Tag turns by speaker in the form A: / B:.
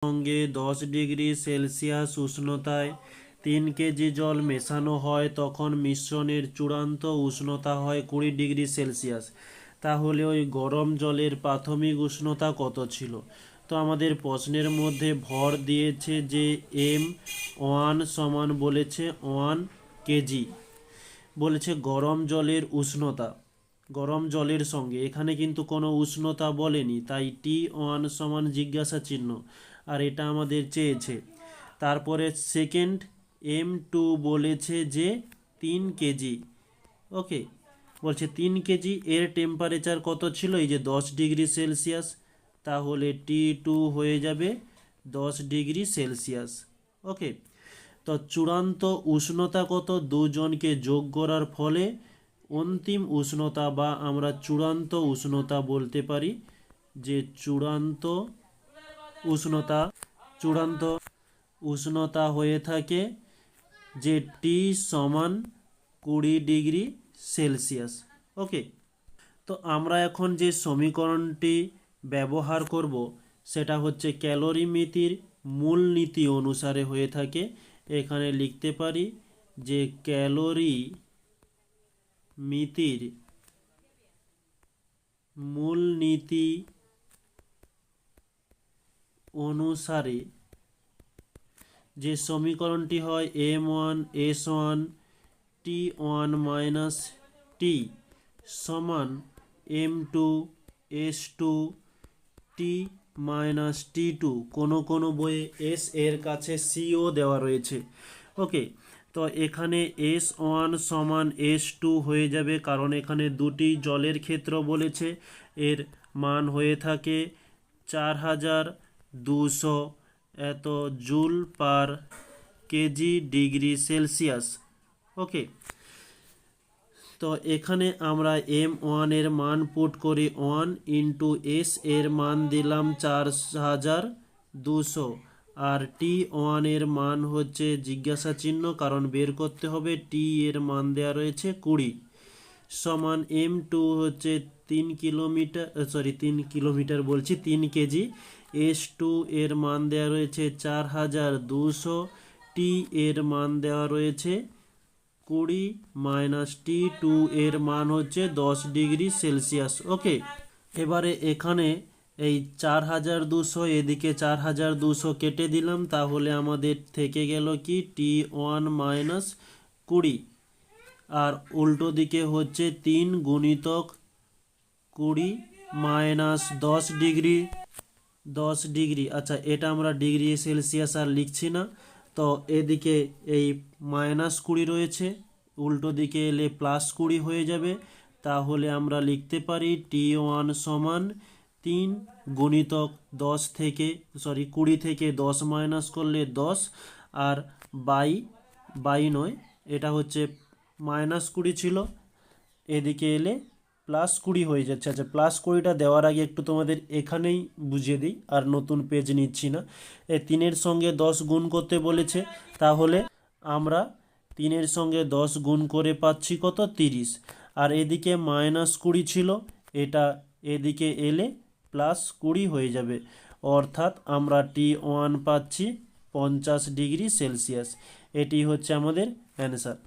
A: সঙ্গে 10 degree Celsius উষ্ণতায় 3 KG জল মেশানো হয় তখন মিশ্রণের চূড়ান্ত উষ্ণতা হয় 20 ডিগ্রি সেলসিয়াস। তাহলে ওই গরম জলের প্রাথমিক উষ্ণতা কত ছিল? তো আমাদের প্রশ্নের মধ্যে ভর দিয়েছে যে M1 সমান বলেছে 1 কেজি, বলেছে গরম জলের উষ্ণতা, গরম জলের সঙ্গে এখানে কিন্তু কোনো উষ্ণতা বলেনি, তাই T1 সমান জিজ্ঞাসা চিহ্ন, আর এটা আমাদের চেয়েছে। তারপরে সেকেন্ড M2 বলেছে যে 3 কেজি। ওকে, বলছে 3 কেজি, এর টেম্পারেচার কত ছিল? এই যে 10 ডিগ্রি সেলসিয়াস, তাহলে T2 হয়ে যাবে 10 ডিগ্রি সেলসিয়াস। ওকে, তো চূড়ান্ত উষ্ণতা কত? দুজনকে যোগ করার ফলে অন্তিম উষ্ণতা বা আমরা চূড়ান্ত উষ্ণতা বলতে পারি, যে চূড়ান্ত উষ্ণতা হয়ে থাকে যে টি সমান 20 ডিগ্রি সেলসিয়াস। ওকে, তো আমরা এখন যে সমীকরণটি ব্যবহার করব সেটা হচ্ছে ক্যালোরিমিতির মূলনীতি অনুসারে হয়ে থাকে। এখানে লিখতে পারি যে ক্যালোরিমিতির মূলনীতি অনুসারে যে সমীকরণটি হয় M1S1 T1 মাইনাস টি সমান M2S2 টি মাইনাস T2। কোনো বইয়ে এস এর কাছে সিও দেওয়া রয়েছে। ওকে, তো এখানে S1 সমান S2 হয়ে যাবে, কারণ এখানে দুটি জলের ক্ষেত্র বলেছে। এর মান হয়ে থাকে 4200 এত joule per kg degree Celsius. Okay, তো এখানে আমরা M1 এর মান পুট করি 1 ইন্টু এস এর মান দিলাম 4200, আর T1 এর মান হচ্ছে জিজ্ঞাসা চিহ্ন, কারণ বের করতে হবে। টি এর মান দেওয়া রয়েছে 20 সমান M2 হচ্ছে 3 কেজি, 3 এর মান দেওয়া রয়েছে 4200, টি এর মান দেওয়া রয়েছে 20 মাইনাস T2 এর মান হচ্ছে 10 ডিগ্রি সেলসিয়াস। ওকে, এবারে এখানে এই 4200 এদিকে 4200 কেটে দিলাম, তাহলে আমাদের থেকে গেল কি T1 মাইনাস 20, আর উল্টো দিকে হচ্ছে 3 গুণিতক 20 মাইনাস 10 ডিগ্রি। আচ্ছা, এটা আমরা ডিগ্রি সেলসিয়াস আর লিখছি না, তো এদিকে এই -20 রয়েছে, উল্টো দিকে এলে +20 হয়ে যাবে। তাহলে আমরা লিখতে পারি T1 সমান 3 গুণিতক 20 থেকে 10 মাইনাস করলে 10, আর বাই নয়, এটা হচ্ছে -20 ছিল, এদিকে এলে +20 হয়ে যাচ্ছে। আচ্ছা, +20টা দেওয়ার আগে একটু তোমাদের এখানেই বুঝিয়ে দিই, আর নতুন পেজ নিচ্ছি না। 3-এর সঙ্গে 10 গুণ করতে বলেছে, তাহলে আমরা 3-এর সঙ্গে 10 গুণ করে পাচ্ছি কত? 30, আর এদিকে -20 ছিল, এটা এদিকে এলে +20 হয়ে যাবে, অর্থাৎ আমরা T1 পাচ্ছি 50 ডিগ্রি সেলসিয়াস। এটি হচ্ছে আমাদের অ্যান্সার।